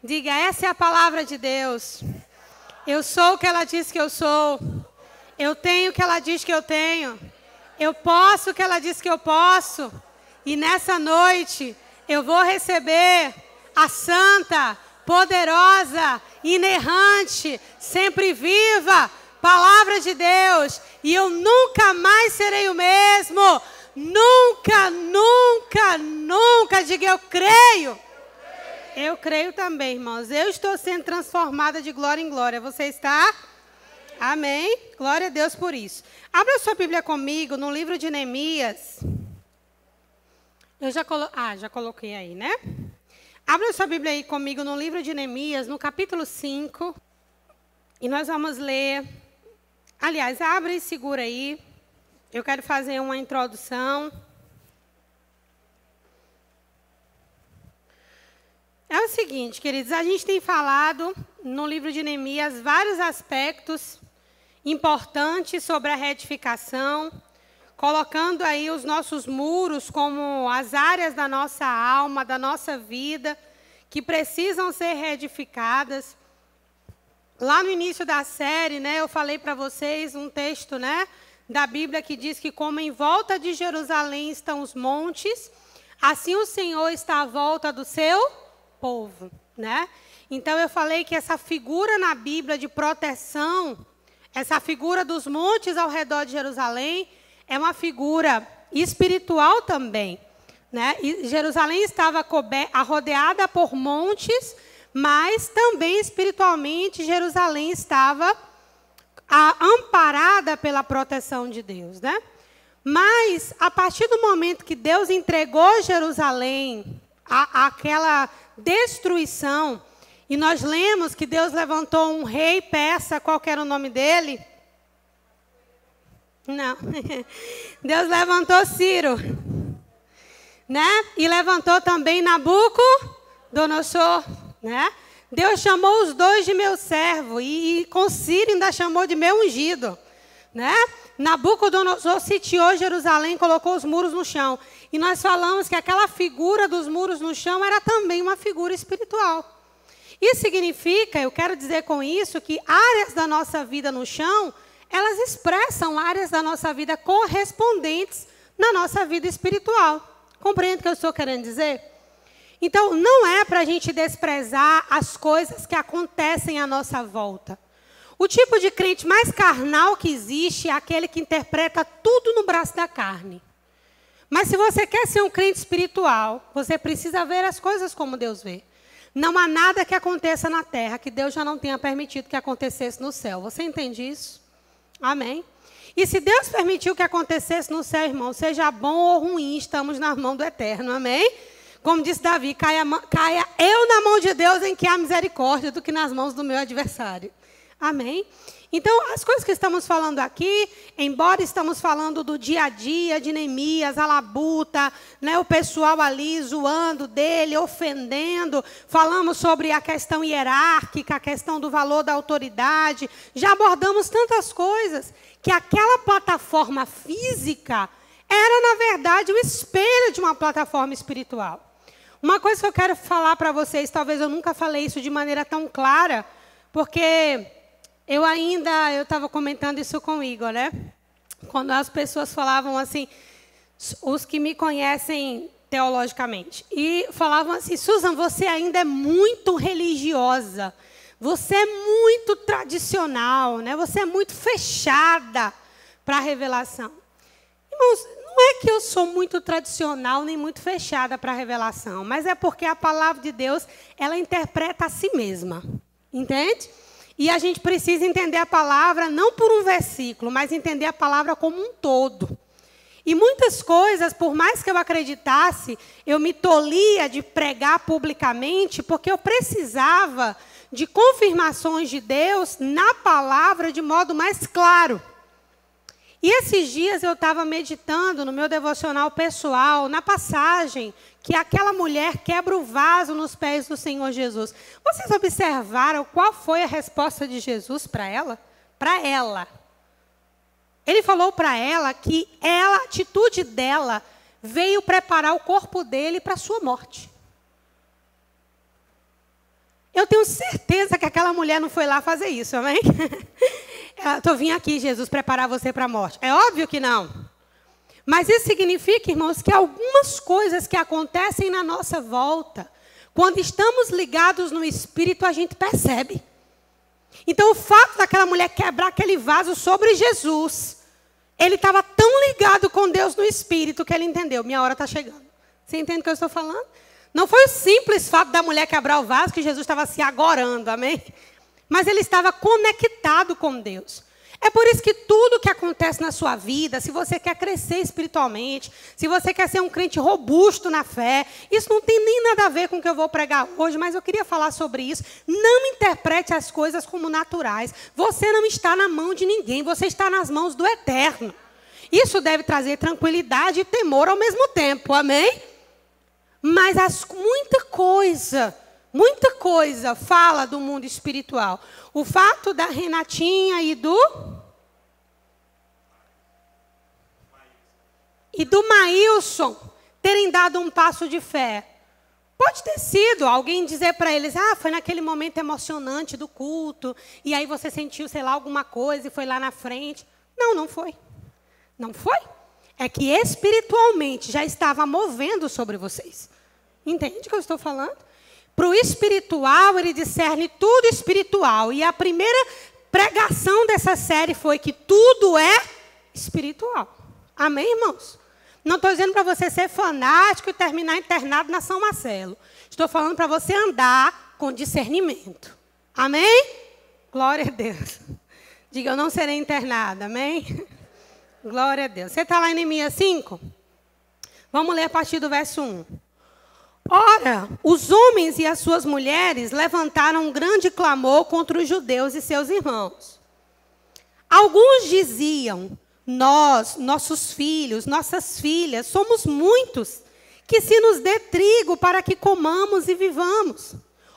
Diga, essa é a palavra de Deus. Eu sou o que ela diz que eu sou. Eu tenho o que ela diz que eu tenho. Eu posso o que ela diz que eu posso. E nessa noite eu vou receber a santa, poderosa, inerrante, sempre viva palavra de Deus. E eu nunca mais serei o mesmo. Nunca, nunca, nunca. Diga, eu creio. Eu creio também, irmãos. Eu estou sendo transformada de glória em glória. Você está? Amém. Glória a Deus por isso. Abra sua Bíblia comigo no livro de Neemias. Eu já coloquei aí, né? Abra sua Bíblia aí comigo no livro de Neemias, no capítulo 5. E nós vamos ler. Aliás, abre e segura aí. Eu quero fazer uma introdução. É o seguinte, queridos, a gente tem falado no livro de Neemias vários aspectos importantes sobre a reedificação, colocando aí os nossos muros como as áreas da nossa alma, da nossa vida, que precisam ser reedificadas. Lá no início da série, né, eu falei para vocês um texto, né, da Bíblia que diz que como em volta de Jerusalém estão os montes, assim o Senhor está à volta do seu povo, né? Então eu falei que essa figura na Bíblia de proteção, essa figura dos montes ao redor de Jerusalém, é uma figura espiritual também, né? E Jerusalém estava rodeada por montes, mas também espiritualmente Jerusalém estava amparada pela proteção de Deus, né? Mas a partir do momento que Deus entregou Jerusalém àquela destruição, e nós lemos que Deus levantou um rei persa, qual que era o nome dele? Não. Deus levantou Ciro, né? E levantou também Nabucodonosor, né? Deus chamou os dois de meu servo, e com Ciro ainda chamou de meu ungido, né? Nabucodonosor sitiou Jerusalém, colocou os muros no chão. E nós falamos que aquela figura dos muros no chão era também uma figura espiritual. Isso significa, eu quero dizer com isso, que áreas da nossa vida no chão, elas expressam áreas da nossa vida correspondentes na nossa vida espiritual. Compreende o que eu estou querendo dizer? Então, não é para a gente desprezar as coisas que acontecem à nossa volta. O tipo de crente mais carnal que existe é aquele que interpreta tudo no braço da carne. Mas se você quer ser um crente espiritual, você precisa ver as coisas como Deus vê. Não há nada que aconteça na terra que Deus já não tenha permitido que acontecesse no céu. Você entende isso? Amém? E se Deus permitiu que acontecesse no céu, irmão, seja bom ou ruim, estamos nas mãos do Eterno. Amém? Como disse Davi, caia eu na mão de Deus em que há misericórdia do que nas mãos do meu adversário. Amém? Então, as coisas que estamos falando aqui, embora estamos falando do dia a dia de Neemias, a labuta, né, o pessoal ali zoando dele, ofendendo, falamos sobre a questão hierárquica, a questão do valor da autoridade, já abordamos tantas coisas, que aquela plataforma física era, na verdade, o espelho de uma plataforma espiritual. Uma coisa que eu quero falar para vocês, talvez eu nunca falei isso de maneira tão clara, porque eu estava comentando isso com o Igor, né? Quando as pessoas falavam assim, os que me conhecem teologicamente, e falavam assim, Susan, você ainda é muito religiosa, você é muito tradicional, né? Você é muito fechada para a revelação. Irmãos, não é que eu sou muito tradicional nem muito fechada para a revelação, mas é porque a palavra de Deus, ela interpreta a si mesma. Entende? E a gente precisa entender a palavra não por um versículo, mas entender a palavra como um todo. E muitas coisas, por mais que eu acreditasse, eu me tolhia de pregar publicamente, porque eu precisava de confirmações de Deus na palavra de modo mais claro. E esses dias eu estava meditando no meu devocional pessoal, na passagem que aquela mulher quebra o vaso nos pés do Senhor Jesus. Vocês observaram qual foi a resposta de Jesus para ela? Para ela. Ele falou para ela que a atitude dela veio preparar o corpo dele para a sua morte. Eu tenho certeza que aquela mulher não foi lá fazer isso, amém? Eu vim aqui, Jesus, preparar você para a morte. É óbvio que não. Mas isso significa, irmãos, que algumas coisas que acontecem na nossa volta, quando estamos ligados no Espírito, a gente percebe. Então, o fato daquela mulher quebrar aquele vaso sobre Jesus, ele estava tão ligado com Deus no Espírito que ele entendeu, minha hora está chegando. Você entende o que eu estou falando? Não foi o simples fato da mulher quebrar o vaso que Jesus estava se agorando, amém? Mas ele estava conectado com Deus. É por isso que tudo que acontece na sua vida, se você quer crescer espiritualmente, se você quer ser um crente robusto na fé, isso não tem nem nada a ver com o que eu vou pregar hoje, mas eu queria falar sobre isso. Não interprete as coisas como naturais. Você não está na mão de ninguém, você está nas mãos do Eterno. Isso deve trazer tranquilidade e temor ao mesmo tempo, amém? Mas muita coisa fala do mundo espiritual. O fato da Renatinha e do Maílson terem dado um passo de fé. Pode ter sido alguém dizer para eles, foi naquele momento emocionante do culto, e aí você sentiu, sei lá, alguma coisa e foi lá na frente. Não, não foi. Não foi. É que espiritualmente já estava movendo sobre vocês. Entende o que eu estou falando? Para o espiritual, ele discerne tudo espiritual. E a primeira pregação dessa série foi que tudo é espiritual. Amém, irmãos? Não estou dizendo para você ser fanático e terminar internado na São Marcelo. Estou falando para você andar com discernimento. Amém? Glória a Deus. Diga, eu não serei internada. Amém? Glória a Deus. Você está lá em Neemias 5? Vamos ler a partir do verso 1. Ora, os homens e as suas mulheres levantaram um grande clamor contra os judeus e seus irmãos. Alguns diziam, nós, nossos filhos, nossas filhas, somos muitos, que se nos dê trigo para que comamos e vivamos.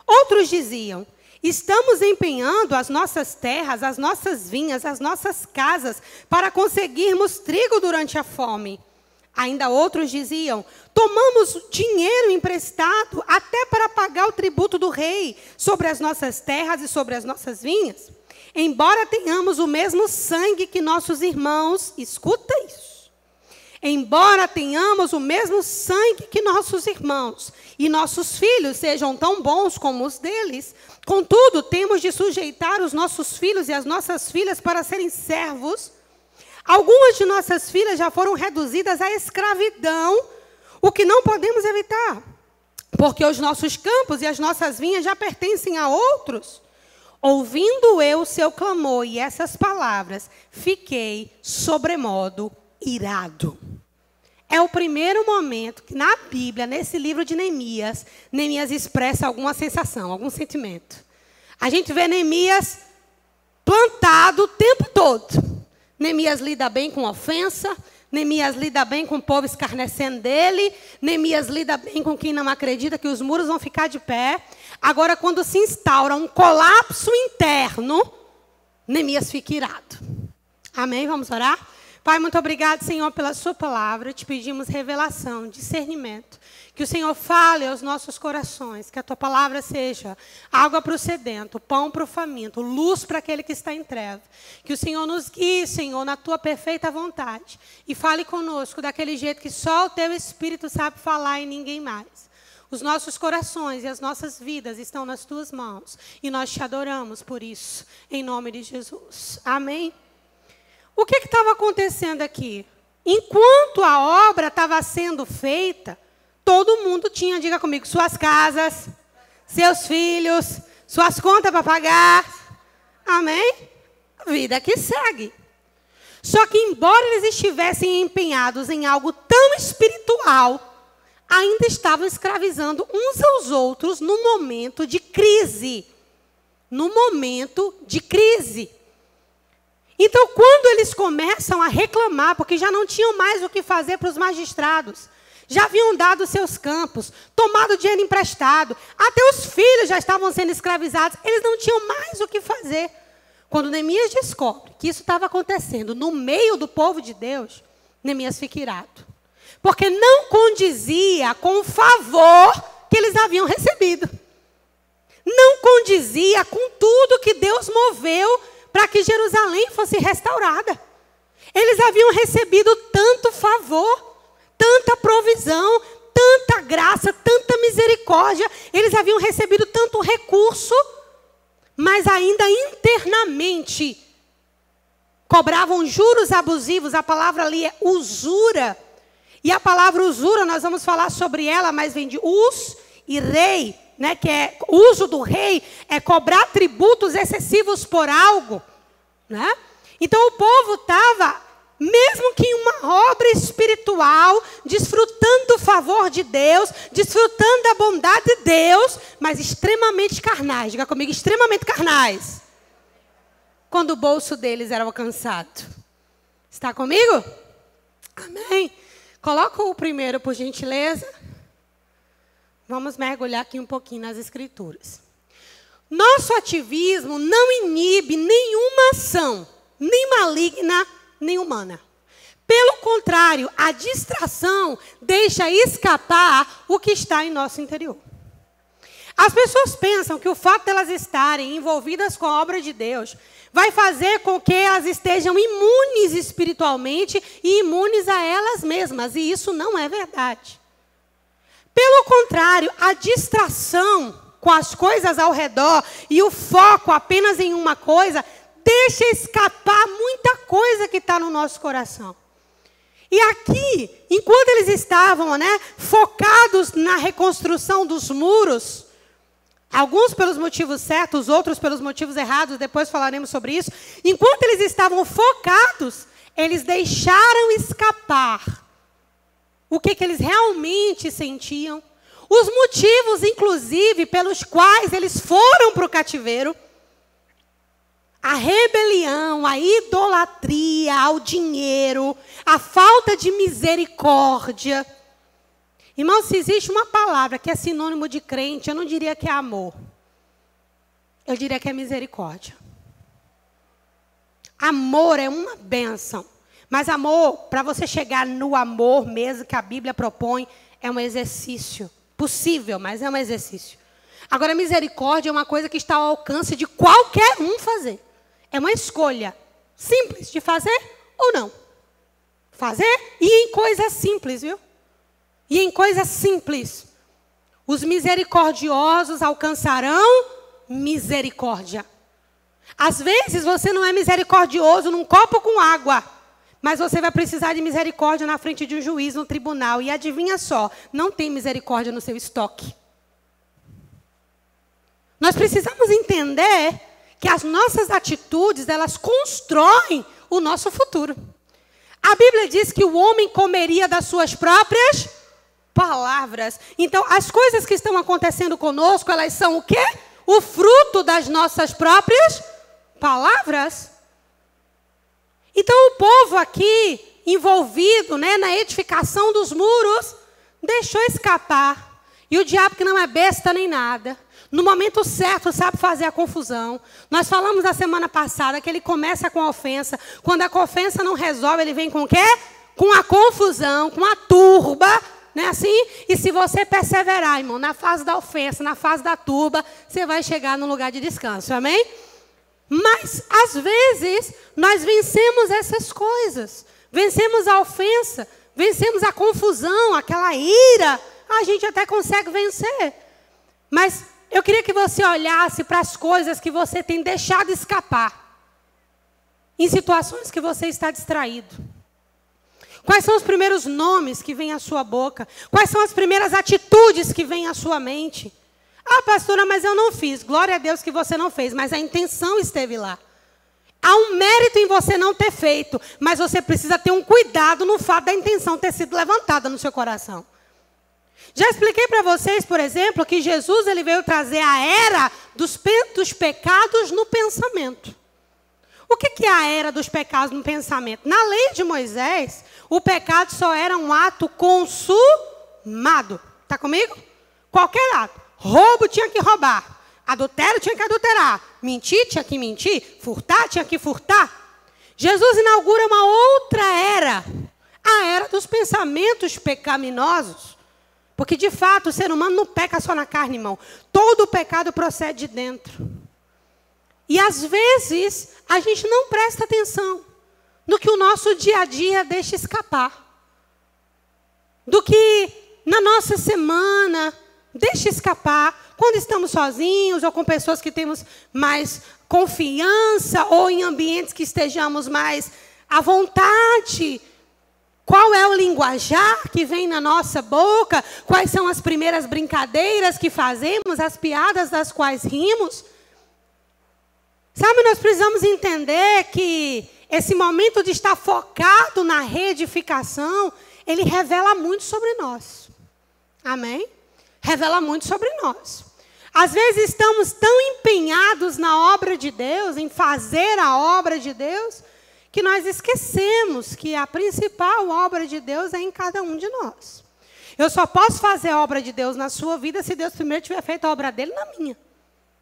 Outros diziam, estamos empenhando as nossas terras, as nossas vinhas, as nossas casas, para conseguirmos trigo durante a fome. Ainda outros diziam, tomamos dinheiro emprestado até para pagar o tributo do rei sobre as nossas terras e sobre as nossas vinhas. Embora tenhamos o mesmo sangue que nossos irmãos, escuta isso. Embora tenhamos o mesmo sangue que nossos irmãos e nossos filhos sejam tão bons como os deles, contudo, temos de sujeitar os nossos filhos e as nossas filhas para serem servos. Algumas de nossas filhas já foram reduzidas à escravidão, o que não podemos evitar, porque os nossos campos e as nossas vinhas já pertencem a outros. Ouvindo eu o seu clamor e essas palavras, fiquei sobremodo irado. É o primeiro momento que na Bíblia, nesse livro de Neemias, Neemias expressa alguma sensação, algum sentimento. A gente vê Neemias plantado o tempo todo. Neemias lida bem com ofensa, Neemias lida bem com o povo escarnecendo dele, Neemias lida bem com quem não acredita que os muros vão ficar de pé. Agora, quando se instaura um colapso interno, Neemias fica irado. Amém? Vamos orar? Pai, muito obrigado, Senhor, pela sua palavra. Te pedimos revelação, discernimento. Que o Senhor fale aos nossos corações. Que a tua palavra seja água para o sedento, pão para o faminto, luz para aquele que está em treva. Que o Senhor nos guie, Senhor, na tua perfeita vontade. E fale conosco daquele jeito que só o teu Espírito sabe falar e ninguém mais. Os nossos corações e as nossas vidas estão nas tuas mãos. E nós te adoramos por isso. Em nome de Jesus. Amém? O que estava acontecendo aqui? Enquanto a obra estava sendo feita, todo mundo tinha, diga comigo, suas casas, seus filhos, suas contas para pagar. Amém? Vida que segue. Só que, embora eles estivessem empenhados em algo tão espiritual, ainda estavam escravizando uns aos outros no momento de crise. No momento de crise. Então, quando eles começam a reclamar, porque já não tinham mais o que fazer para os magistrados, já haviam dado seus campos, tomado dinheiro emprestado, até os filhos já estavam sendo escravizados, eles não tinham mais o que fazer. Quando Neemias descobre que isso estava acontecendo no meio do povo de Deus, Neemias fica irado. Porque não condizia com o favor que eles haviam recebido. Não condizia com tudo que Deus moveu para que Jerusalém fosse restaurada. Eles haviam recebido tanto favor, tanta provisão, tanta graça, tanta misericórdia. Eles haviam recebido tanto recurso, mas ainda internamente cobravam juros abusivos. A palavra ali é usura. E a palavra usura, nós vamos falar sobre ela, mas vem de us e rei, né? Que é uso do rei, é cobrar tributos excessivos por algo, né? Então o povo estava, mesmo que em uma obra espiritual, desfrutando do favor de Deus, desfrutando da bondade de Deus, mas extremamente carnais. Diga comigo, extremamente carnais. Quando o bolso deles era alcançado. Está comigo? Amém? Coloca o primeiro, por gentileza. Vamos mergulhar aqui um pouquinho nas Escrituras. Nosso ativismo não inibe nenhuma ação, nem maligna, nem humana. Pelo contrário, a distração deixa escapar o que está em nosso interior. As pessoas pensam que o fato de elas estarem envolvidas com a obra de Deus vai fazer com que elas estejam imunes espiritualmente e imunes a elas mesmas. E isso não é verdade. Pelo contrário, a distração com as coisas ao redor e o foco apenas em uma coisa deixa escapar muita coisa que está no nosso coração. E aqui, enquanto eles estavam, né, focados na reconstrução dos muros, alguns pelos motivos certos, outros pelos motivos errados, depois falaremos sobre isso. Enquanto eles estavam focados, eles deixaram escapar o que eles realmente sentiam, os motivos, inclusive, pelos quais eles foram para o cativeiro. A rebelião, a idolatria ao dinheiro, a falta de misericórdia. Irmão, se existe uma palavra que é sinônimo de crente, eu não diria que é amor. Eu diria que é misericórdia. Amor é uma bênção. Mas amor, para você chegar no amor mesmo que a Bíblia propõe, é um exercício. Possível, mas é um exercício. Agora, misericórdia é uma coisa que está ao alcance de qualquer um fazer. É uma escolha simples de fazer ou não. Fazer e em coisas simples, viu? E em coisas simples. Os misericordiosos alcançarão misericórdia. Às vezes você não é misericordioso num copo com água, mas você vai precisar de misericórdia na frente de um juiz, no tribunal. E adivinha só, não tem misericórdia no seu estoque. Nós precisamos entender que as nossas atitudes, elas constroem o nosso futuro. A Bíblia diz que o homem comeria das suas próprias palavras. Então, as coisas que estão acontecendo conosco, elas são o quê? O fruto das nossas próprias palavras. Então, o povo aqui, envolvido, né, na edificação dos muros, deixou escapar. E o diabo, que não é besta nem nada, no momento certo sabe fazer a confusão. Nós falamos na semana passada que ele começa com a ofensa. Quando a ofensa não resolve, ele vem com o quê? Com a confusão, com a turba. Não é assim? E se você perseverar, irmão, na fase da ofensa, na fase da turba, você vai chegar no lugar de descanso. Amém? Mas, às vezes, nós vencemos essas coisas. Vencemos a ofensa, vencemos a confusão, aquela ira. A gente até consegue vencer. Mas eu queria que você olhasse para as coisas que você tem deixado escapar. Em situações que você está distraído. Quais são os primeiros nomes que vêm à sua boca? Quais são as primeiras atitudes que vêm à sua mente? Ah, pastora, mas eu não fiz. Glória a Deus que você não fez, mas a intenção esteve lá. Há um mérito em você não ter feito, mas você precisa ter um cuidado no fato da intenção ter sido levantada no seu coração. Já expliquei para vocês, por exemplo, que Jesus ele veio trazer a era dos pecados no pensamento. O que é a era dos pecados no pensamento? Na lei de Moisés, o pecado só era um ato consumado. Está comigo? Qualquer ato. Roubo tinha que roubar. Adultério tinha que adulterar. Mentir tinha que mentir. Furtar tinha que furtar. Jesus inaugura uma outra era. A era dos pensamentos pecaminosos. Porque, de fato, o ser humano não peca só na carne, irmão. Todo o pecado procede de dentro. E, às vezes, a gente não presta atenção no que o nosso dia a dia deixa escapar. Do que na nossa semana deixa escapar. Quando estamos sozinhos ou com pessoas que temos mais confiança ou em ambientes que estejamos mais à vontade. Qual é o linguajar que vem na nossa boca? Quais são as primeiras brincadeiras que fazemos, as piadas das quais rimos? Sabe, nós precisamos entender que esse momento de estar focado na reedificação, ele revela muito sobre nós. Amém? Revela muito sobre nós. Às vezes estamos tão empenhados na obra de Deus, em fazer a obra de Deus, que nós esquecemos que a principal obra de Deus é em cada um de nós. Eu só posso fazer a obra de Deus na sua vida se Deus primeiro tiver feito a obra dele na minha.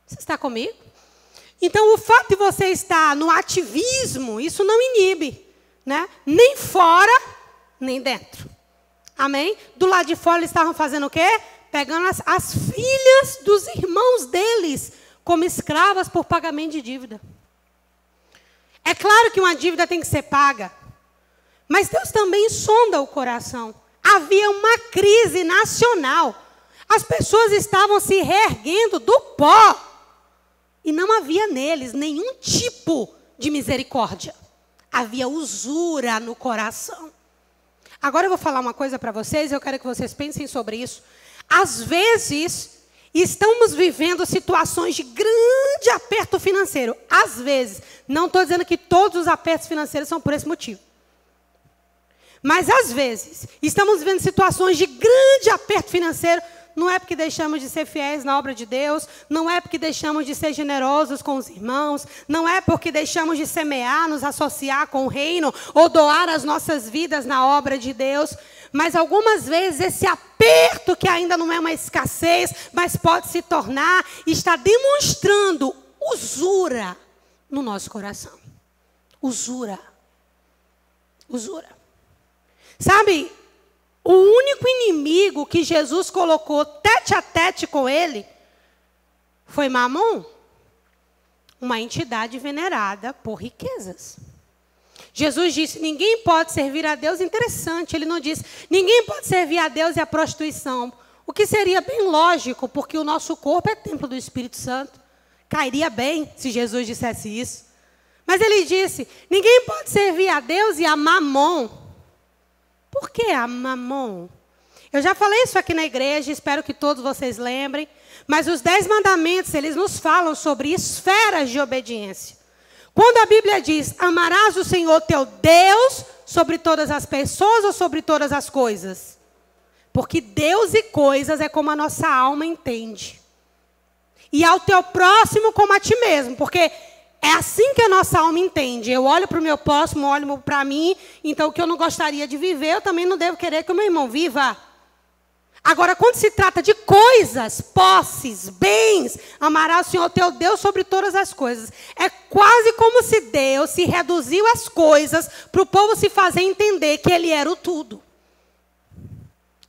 Você está comigo? Então, o fato de você estar no ativismo, isso não inibe, né? Nem fora, nem dentro. Amém? Do lado de fora, eles estavam fazendo o quê? Pegando as filhas dos irmãos deles como escravas por pagamento de dívida. É claro que uma dívida tem que ser paga, mas Deus também sonda o coração. Havia uma crise nacional. As pessoas estavam se reerguendo do pó. E não havia neles nenhum tipo de misericórdia. Havia usura no coração. Agora eu vou falar uma coisa para vocês, eu quero que vocês pensem sobre isso. Às vezes, estamos vivendo situações de grande aperto financeiro. Às vezes, não estou dizendo que todos os apertos financeiros são por esse motivo. Mas, às vezes, estamos vivendo situações de grande aperto financeiro. Não é porque deixamos de ser fiéis na obra de Deus, não é porque deixamos de ser generosos com os irmãos, não é porque deixamos de semear, nos associar com o reino, ou doar as nossas vidas na obra de Deus. Mas algumas vezes esse aperto, que ainda não é uma escassez, mas pode se tornar, está demonstrando usura no nosso coração. Usura. Usura. Sabe, o único inimigo que Jesus colocou tete a tete com ele foi Mamon, uma entidade venerada por riquezas. Jesus disse, ninguém pode servir a Deus. Interessante, ele não disse, ninguém pode servir a Deus e a prostituição. O que seria bem lógico, porque o nosso corpo é templo do Espírito Santo. Cairia bem se Jesus dissesse isso. Mas ele disse, ninguém pode servir a Deus e a Mamon. Por que a Mamon? Eu já falei isso aqui na igreja, espero que todos vocês lembrem. Mas os 10 mandamentos, eles nos falam sobre esferas de obediência. Quando a Bíblia diz, amarás o Senhor teu Deus sobre todas as pessoas ou sobre todas as coisas? Porque Deus e coisas é como a nossa alma entende. E ao teu próximo como a ti mesmo, porque é assim que a nossa alma entende. Eu olho para o meu próximo, olho para mim, então o que eu não gostaria de viver, eu também não devo querer que o meu irmão viva. Agora, quando se trata de coisas, posses, bens, amarás o Senhor teu Deus sobre todas as coisas. É quase como se Deus se reduziu às coisas para o povo se fazer entender que ele era o tudo.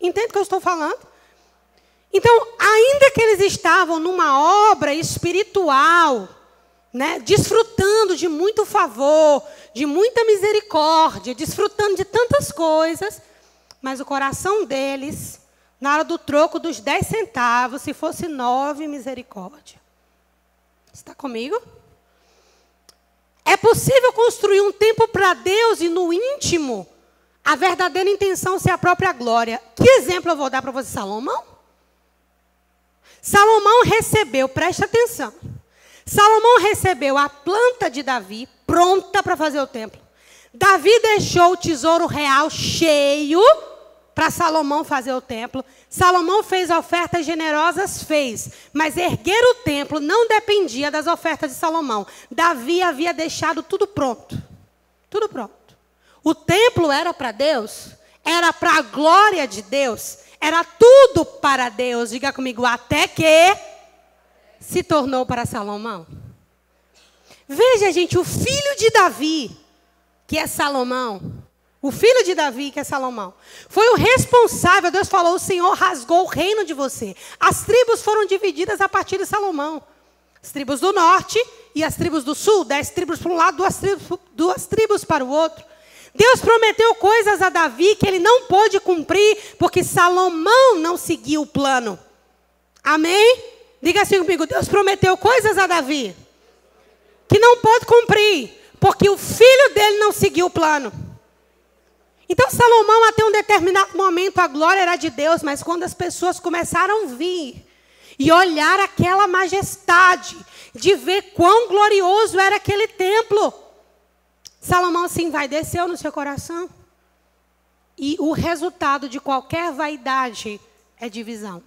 Entende o que eu estou falando? Então, ainda que eles estavam numa obra espiritual, né, desfrutando de muito favor, de muita misericórdia, desfrutando de tantas coisas, mas o coração deles, na hora do troco dos 10 centavos, se fosse 9, misericórdia. Está comigo? É possível construir um templo para Deus e no íntimo, a verdadeira intenção ser a própria glória. Que exemplo eu vou dar para você, Salomão? Salomão recebeu, preste atenção, Salomão recebeu a planta de Davi pronta para fazer o templo. Davi deixou o tesouro real cheio para Salomão fazer o templo. Salomão fez ofertas generosas, fez. Mas erguer o templo não dependia das ofertas de Salomão. Davi havia deixado tudo pronto. Tudo pronto. O templo era para Deus, era para a glória de Deus, era tudo para Deus. Diga comigo, até que se tornou para Salomão. Veja, gente, o filho de Davi, que é Salomão, O filho de Davi, que é Salomão. Foi o responsável. Deus falou, o Senhor rasgou o reino de você. As tribos foram divididas a partir de Salomão. As tribos do norte e as tribos do sul. 10 tribos para um lado, duas tribos para o outro. Deus prometeu coisas a Davi que ele não pôde cumprir, porque Salomão não seguiu o plano. Amém? Diga assim comigo, Deus prometeu coisas a Davi que não pôde cumprir, porque o filho dele não seguiu o plano. Então Salomão, até um determinado momento, a glória era de Deus, mas quando as pessoas começaram a vir e olhar aquela majestade, de ver quão glorioso era aquele templo, Salomão se envaideceu no seu coração. E o resultado de qualquer vaidade é divisão.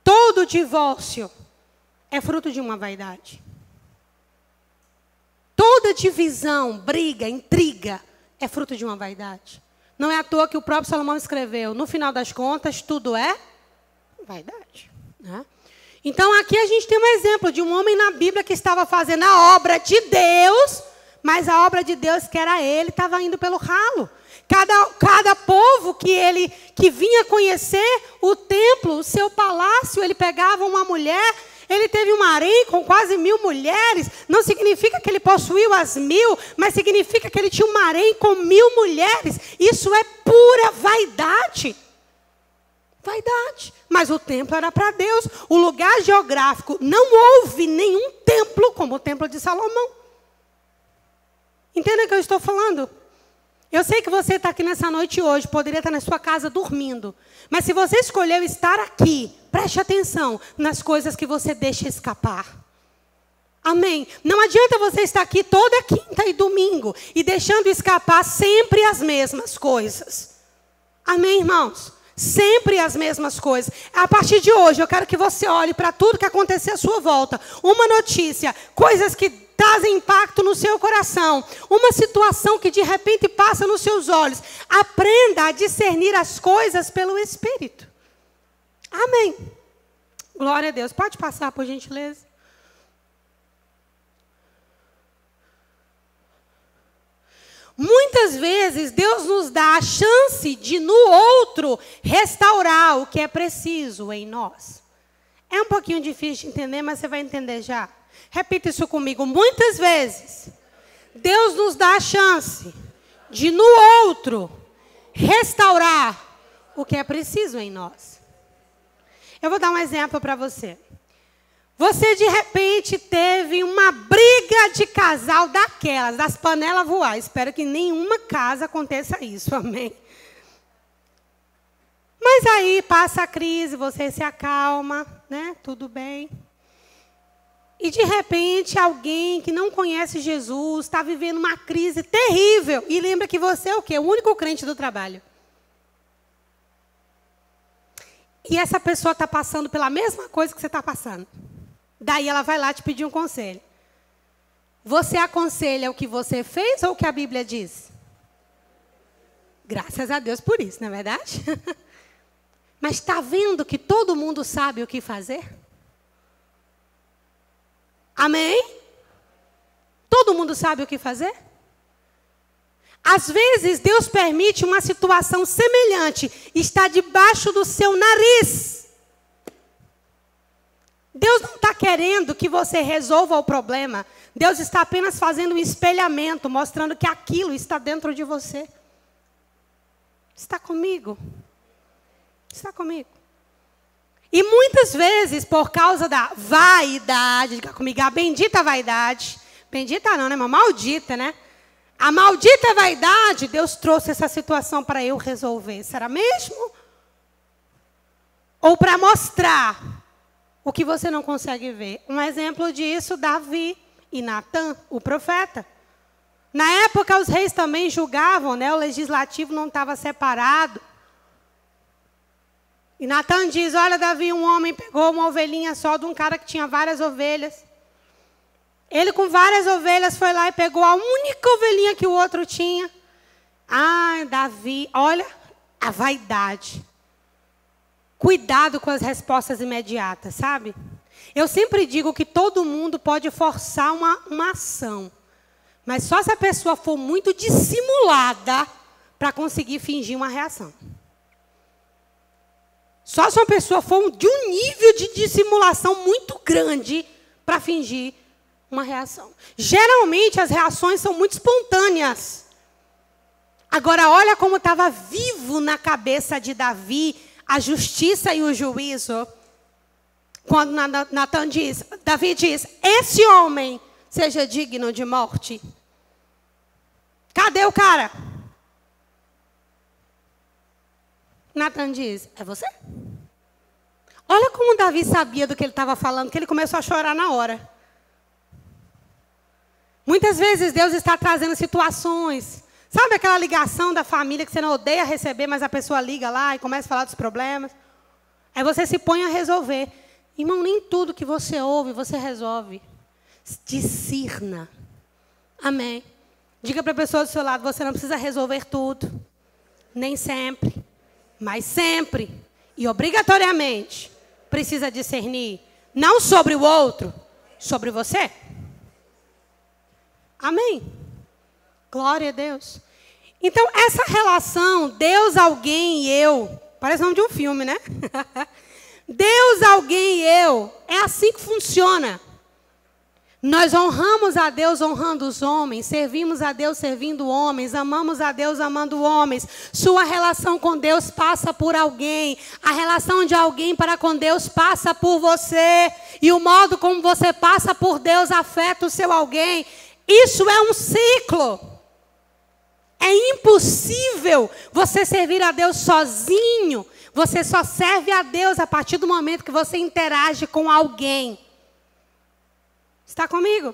Todo divórcio é fruto de uma vaidade. Toda divisão, briga, intriga, é fruto de uma vaidade. Não é à toa que o próprio Salomão escreveu, no final das contas, tudo é vaidade. Né? Então, aqui a gente tem um exemplo de um homem na Bíblia que estava fazendo a obra de Deus, mas a obra de Deus, que era ele, estava indo pelo ralo. Cada povo que vinha conhecer o templo, o seu palácio, ele pegava uma mulher. Ele teve um harém com quase 1000 mulheres. Não significa que ele possuiu as 1000, mas significa que ele tinha um harém com 1000 mulheres. Isso é pura vaidade. Vaidade. Mas o templo era para Deus. O lugar geográfico, não houve nenhum templo como o templo de Salomão. Entendem o que eu estou falando? Eu sei que você está aqui nessa noite hoje, poderia estar na sua casa dormindo. Mas se você escolheu estar aqui, preste atenção nas coisas que você deixa escapar. Amém? Não adianta você estar aqui toda quinta e domingo e deixando escapar sempre as mesmas coisas. Amém, irmãos? Sempre as mesmas coisas. A partir de hoje, eu quero que você olhe para tudo que acontecer à sua volta. Uma notícia, coisas que trazem impacto no seu coração. Uma situação que de repente passa nos seus olhos. Aprenda a discernir as coisas pelo Espírito. Amém. Glória a Deus. Pode passar, por gentileza. Muitas vezes Deus nos dá a chance de no outro restaurar o que é preciso em nós. É um pouquinho difícil de entender, mas você vai entender já. Repita isso comigo. Muitas vezes Deus nos dá a chance de no outro restaurar o que é preciso em nós. Eu vou dar um exemplo para você. Você, de repente, teve uma briga de casal daquelas, das panelas voar. Espero que em nenhuma casa aconteça isso, amém? Mas aí passa a crise, você se acalma, né? Tudo bem. E, de repente, alguém que não conhece Jesus está vivendo uma crise terrível. E lembra que você é o quê? O único crente do trabalho. E essa pessoa está passando pela mesma coisa que você está passando. Daí ela vai lá te pedir um conselho. Você aconselha o que você fez ou o que a Bíblia diz? Graças a Deus por isso, não é verdade? Mas está vendo que todo mundo sabe o que fazer? Amém? Todo mundo sabe o que fazer? Às vezes, Deus permite uma situação semelhante estar debaixo do seu nariz. Deus não está querendo que você resolva o problema. Deus está apenas fazendo um espelhamento, mostrando que aquilo está dentro de você. Está comigo? Está comigo? E muitas vezes, por causa da vaidade, diga comigo, a bendita vaidade. Bendita não, né, mas maldita, né? A maldita vaidade, Deus trouxe essa situação para eu resolver. Será mesmo? Ou para mostrar o que você não consegue ver. Um exemplo disso, Davi e Natã, o profeta. Na época, os reis também julgavam, né? O legislativo não estava separado. E Natã diz, olha, Davi, um homem pegou uma ovelhinha só de um cara que tinha várias ovelhas. Ele com várias ovelhas foi lá e pegou a única ovelhinha que o outro tinha. Ai, Davi, olha a vaidade. Cuidado com as respostas imediatas, sabe? Eu sempre digo que todo mundo pode forçar uma ação. Mas só se a pessoa for muito dissimulada para conseguir fingir uma reação. Só se uma pessoa for de um nível de dissimulação muito grande para fingir uma reação. Geralmente, as reações são muito espontâneas. Agora, olha como estava vivo na cabeça de Davi a justiça e o juízo. Quando Davi diz, esse homem seja digno de morte. Cadê o cara? Natan diz, é você? Olha como Davi sabia do que ele estava falando, que ele começou a chorar na hora. Muitas vezes Deus está trazendo situações. Sabe aquela ligação da família que você não odeia receber, mas a pessoa liga lá e começa a falar dos problemas? Aí você se põe a resolver. Irmão, nem tudo que você ouve, você resolve. Discirna. Amém. Diga para a pessoa do seu lado, você não precisa resolver tudo. Nem sempre. Mas sempre. E obrigatoriamente. Precisa discernir. Não sobre o outro. Sobre você. Amém. Glória a Deus. Então, essa relação, Deus, alguém e eu. Parece o nome de um filme, né? Deus, alguém e eu. É assim que funciona. Nós honramos a Deus honrando os homens, servimos a Deus servindo homens, amamos a Deus amando homens. Sua relação com Deus passa por alguém. A relação de alguém para com Deus passa por você. E o modo como você passa por Deus afeta o seu alguém. Isso é um ciclo. É impossível você servir a Deus sozinho. Você só serve a Deus a partir do momento que você interage com alguém. Está comigo?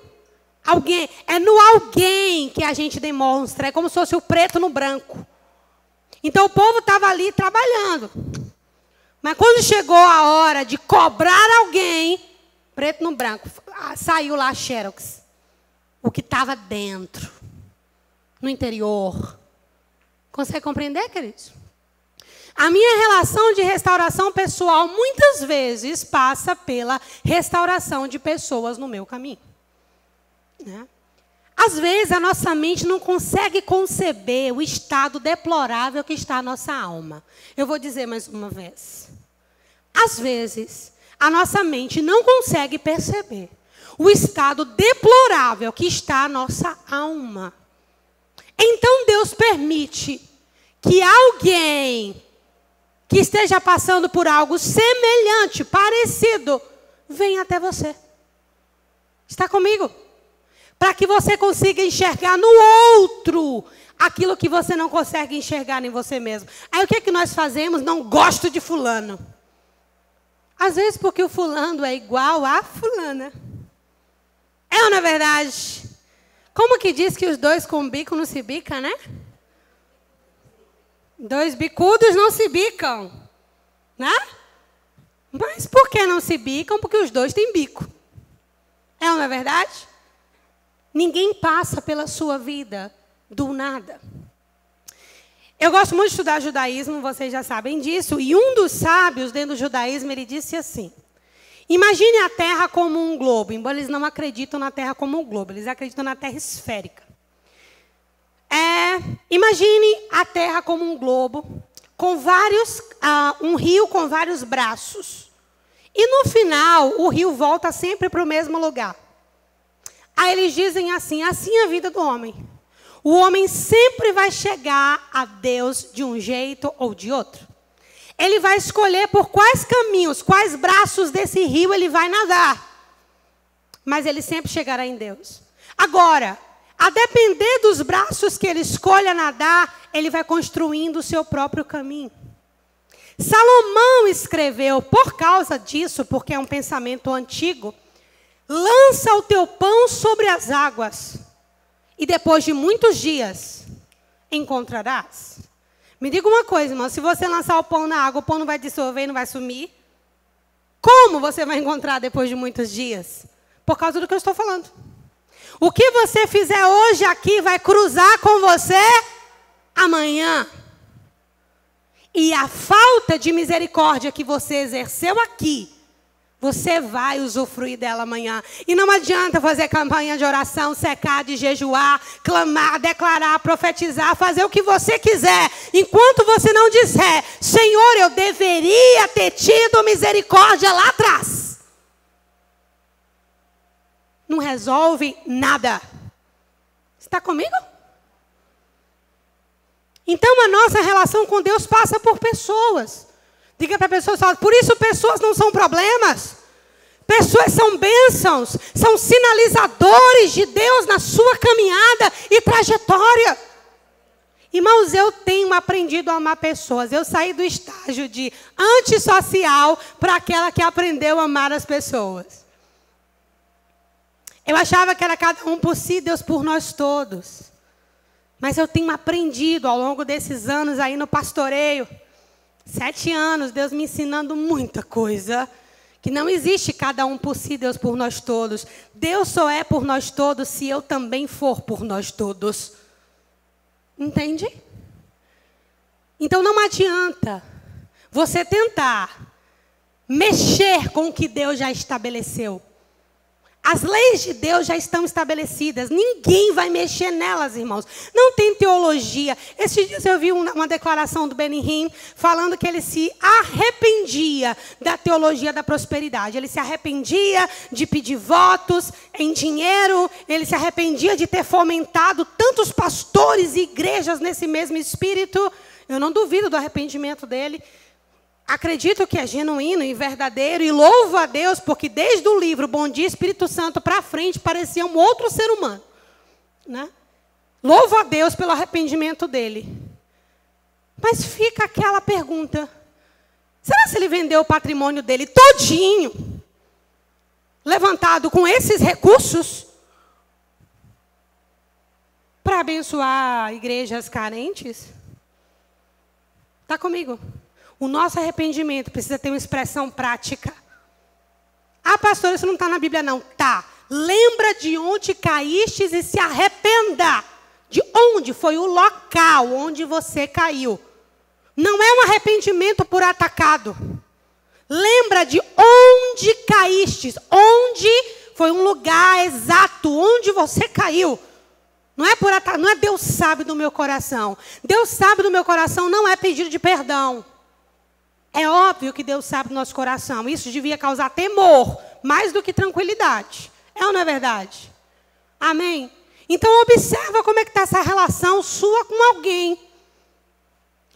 Alguém. É no alguém que a gente demonstra. É como se fosse o preto no branco. Então o povo estava ali trabalhando. Mas quando chegou a hora de cobrar alguém, preto no branco, saiu lá a Xerox. O que estava dentro. No interior. Consegue compreender, queridos? A minha relação de restauração pessoal, muitas vezes, passa pela restauração de pessoas no meu caminho. Né? Às vezes, a nossa mente não consegue conceber o estado deplorável que está a nossa alma. Eu vou dizer mais uma vez. Às vezes, a nossa mente não consegue perceber o estado deplorável que está a nossa alma. Então, Deus permite que alguém que esteja passando por algo semelhante, parecido, venha até você. Está comigo? Para que você consiga enxergar no outro aquilo que você não consegue enxergar em você mesmo. Aí o que é que nós fazemos? Não gosto de fulano. Às vezes porque o fulano é igual a fulana. É ou não é verdade? Como que diz que os dois com bico não se bicam, né? Dois bicudos não se bicam, né? Mas por que não se bicam? Porque os dois têm bico. É ou não é verdade? Ninguém passa pela sua vida do nada. Eu gosto muito de estudar judaísmo, vocês já sabem disso. E um dos sábios dentro do judaísmo, ele disse assim: imagine a Terra como um globo. Embora eles não acreditam na Terra como um globo, eles acreditam na Terra esférica. Imagine a Terra como um globo, com um rio com vários braços. E no final, o rio volta sempre para o mesmo lugar. Aí eles dizem assim é a vida do homem. O homem sempre vai chegar a Deus de um jeito ou de outro. Ele vai escolher por quais caminhos, quais braços desse rio ele vai nadar. Mas ele sempre chegará em Deus. Agora, a depender dos braços que ele escolha nadar, ele vai construindo o seu próprio caminho. Salomão escreveu, por causa disso, porque é um pensamento antigo, lança o teu pão sobre as águas, e depois de muitos dias, encontrarás. Me diga uma coisa, irmão, se você lançar o pão na água, o pão não vai dissolver e não vai sumir? Como você vai encontrar depois de muitos dias? Por causa do que eu estou falando. O que você fizer hoje aqui vai cruzar com você amanhã. E a falta de misericórdia que você exerceu aqui Você vai usufruir dela amanhã. E não adianta fazer campanha de oração, secar, de jejuar, clamar, declarar, profetizar, fazer o que você quiser. Enquanto você não disser, Senhor, eu deveria ter tido misericórdia lá atrás. Não resolve nada. Está comigo? Então a nossa relação com Deus passa por pessoas. Diga para a pessoa, por isso pessoas não são problemas. Pessoas são bênçãos, são sinalizadores de Deus na sua caminhada e trajetória. Irmãos, eu tenho aprendido a amar pessoas. Eu saí do estágio de antissocial para aquela que aprendeu a amar as pessoas. Eu achava que era cada um por si, Deus por nós todos. Mas eu tenho aprendido ao longo desses anos aí no pastoreio, 7 anos, Deus me ensinando muita coisa, que não existe cada um por si, Deus por nós todos. Deus só é por nós todos se eu também for por nós todos. Entende? Então não adianta você tentar mexer com o que Deus já estabeleceu. As leis de Deus já estão estabelecidas. Ninguém vai mexer nelas, irmãos. Não tem teologia. Esses dias eu vi uma declaração do Benihim falando que ele se arrependia da teologia da prosperidade. Ele se arrependia de pedir votos em dinheiro. Ele se arrependia de ter fomentado tantos pastores e igrejas nesse mesmo espírito. Eu não duvido do arrependimento dele. Acredito que é genuíno e verdadeiro e louvo a Deus, porque desde o livro Bom Dia Espírito Santo para frente parecia um outro ser humano, né? Louvo a Deus pelo arrependimento dele. Mas fica aquela pergunta, será que ele vendeu o patrimônio dele todinho, levantado com esses recursos, para abençoar igrejas carentes? Está comigo? O nosso arrependimento precisa ter uma expressão prática. Ah, pastor, isso não está na Bíblia, não. Tá. Lembra de onde caístes e se arrependa. De onde foi o local onde você caiu. Não é um arrependimento por atacado. Lembra de onde caístes. Onde foi um lugar exato onde você caiu. Não é por atacado, não é Deus sabe do meu coração. Deus sabe do meu coração não é pedido de perdão. É óbvio que Deus sabe do nosso coração. Isso devia causar temor, mais do que tranquilidade. É ou não é verdade? Amém? Então, observa como é que está essa relação sua com alguém.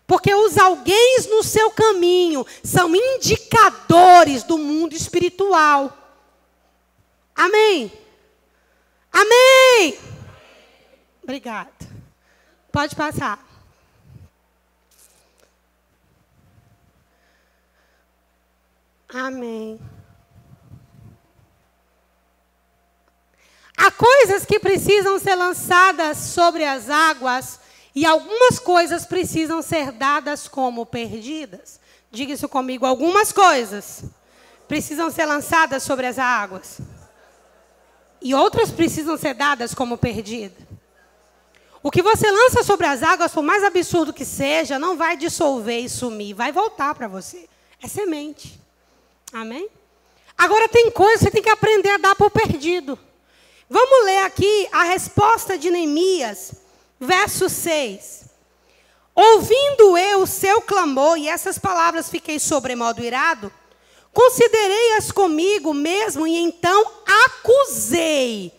Porque os alguéns no seu caminho são indicadores do mundo espiritual. Amém? Amém? Obrigada. Pode passar. Amém. Há coisas que precisam ser lançadas sobre as águas e algumas coisas precisam ser dadas como perdidas. Diga isso comigo. Algumas coisas precisam ser lançadas sobre as águas e outras precisam ser dadas como perdidas. O que você lança sobre as águas, por mais absurdo que seja, não vai dissolver e sumir. Vai voltar para você. É semente. Amém? Agora tem coisa que você tem que aprender a dar por perdido. Vamos ler aqui a resposta de Neemias, verso 6. Ouvindo eu o seu clamor, e essas palavras fiquei sobremodo irado, considerei-as comigo mesmo, e então acusei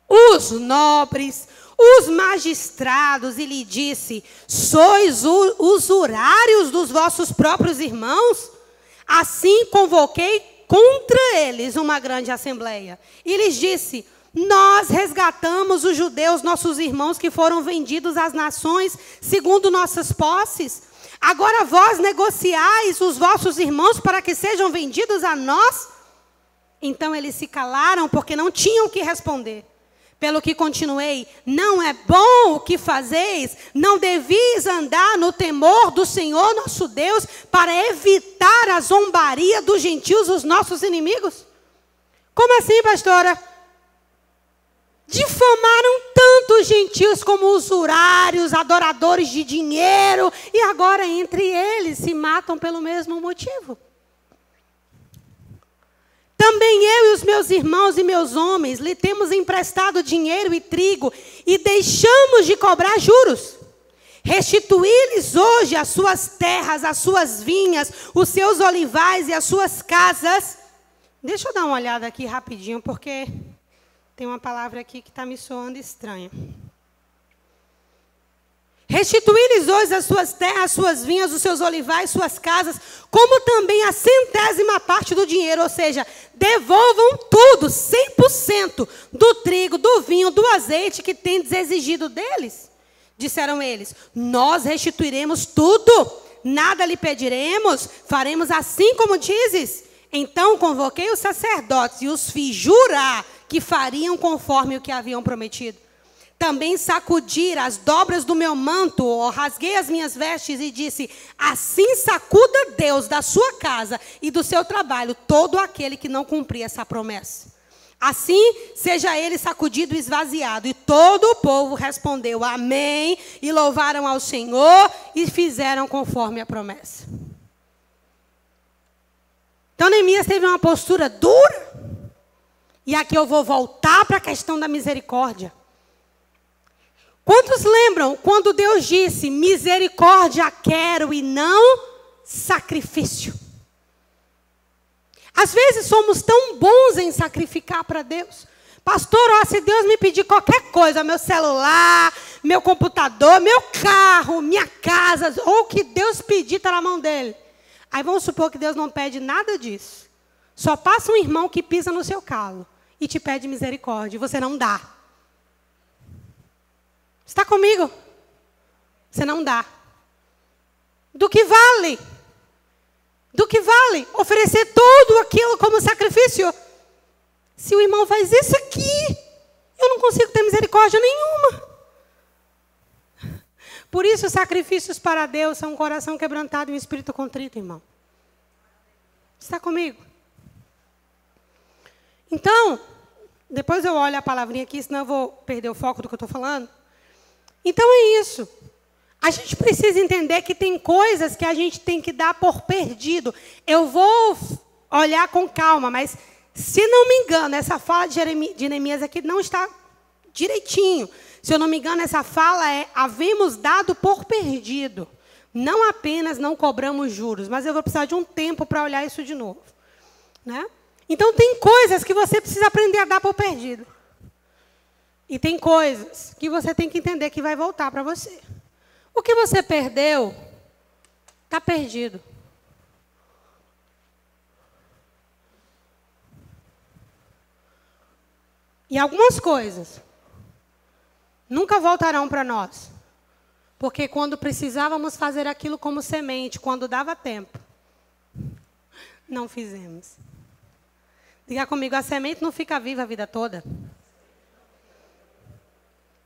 os nobres, os magistrados, e lhe disse, sois usurários dos vossos próprios irmãos? Assim convoquei contra eles uma grande assembleia. E lhes disse, nós resgatamos os judeus, nossos irmãos, que foram vendidos às nações, segundo nossas posses. Agora vós negociais os vossos irmãos para que sejam vendidos a nós? Então eles se calaram, porque não tinham o que responder. Pelo que continuei, não é bom o que fazeis, não devis andar no temor do Senhor nosso Deus, para evitar a zombaria dos gentios, os nossos inimigos? Como assim, pastora? Difamaram tanto os gentios como usurários, adoradores de dinheiro, e agora entre eles se matam pelo mesmo motivo. Também eu e os meus irmãos e meus homens lhe temos emprestado dinheiro e trigo e deixamos de cobrar juros. Restituí-lhes hoje as suas terras, as suas vinhas, os seus olivais e as suas casas. Deixa eu dar uma olhada aqui rapidinho, porque tem uma palavra aqui que está me soando estranha. Restituí-lhes hoje as suas terras, as suas vinhas, os seus olivais, suas casas, como também a 100ª parte do dinheiro, ou seja, devolvam tudo, 100% do trigo, do vinho, do azeite que tendes exigido deles. Disseram eles, nós restituiremos tudo, nada lhe pediremos, faremos assim como dizes. Então convoquei os sacerdotes e os fiz jurar que fariam conforme o que haviam prometido. Também sacudi as dobras do meu manto, rasguei as minhas vestes e disse, assim sacuda Deus da sua casa e do seu trabalho todo aquele que não cumprir essa promessa. Assim seja ele sacudido e esvaziado. E todo o povo respondeu, amém, e louvaram ao Senhor e fizeram conforme a promessa. Então Neemias teve uma postura dura. E aqui eu vou voltar para a questão da misericórdia. Quantos lembram quando Deus disse, misericórdia quero e não sacrifício? Às vezes somos tão bons em sacrificar para Deus. Pastor, ó, se Deus me pedir qualquer coisa, meu celular, meu computador, meu carro, minha casa, ou o que Deus pedir está na mão dele. Aí vamos supor que Deus não pede nada disso. Só passa um irmão que pisa no seu calo e te pede misericórdia e você não dá. Está comigo? Você não dá. Do que vale? Do que vale oferecer tudo aquilo como sacrifício? Se o irmão faz isso aqui, eu não consigo ter misericórdia nenhuma. Por isso, sacrifícios para Deus são um coração quebrantado e um espírito contrito, irmão. Está comigo? Então, depois eu olho a palavrinha aqui, senão eu vou perder o foco do que eu estou falando. Então é isso. A gente precisa entender que tem coisas que a gente tem que dar por perdido. Eu vou olhar com calma, mas se não me engano, essa fala de Neemias aqui não está direitinho. Se eu não me engano, essa fala é, havemos dado por perdido. Não apenas não cobramos juros, mas eu vou precisar de um tempo para olhar isso de novo. Né? Então tem coisas que você precisa aprender a dar por perdido. E tem coisas que você tem que entender que vai voltar para você. O que você perdeu, está perdido. E algumas coisas nunca voltarão para nós. Porque quando precisávamos fazer aquilo como semente, quando dava tempo, não fizemos. Diga comigo, a semente não fica viva a vida toda.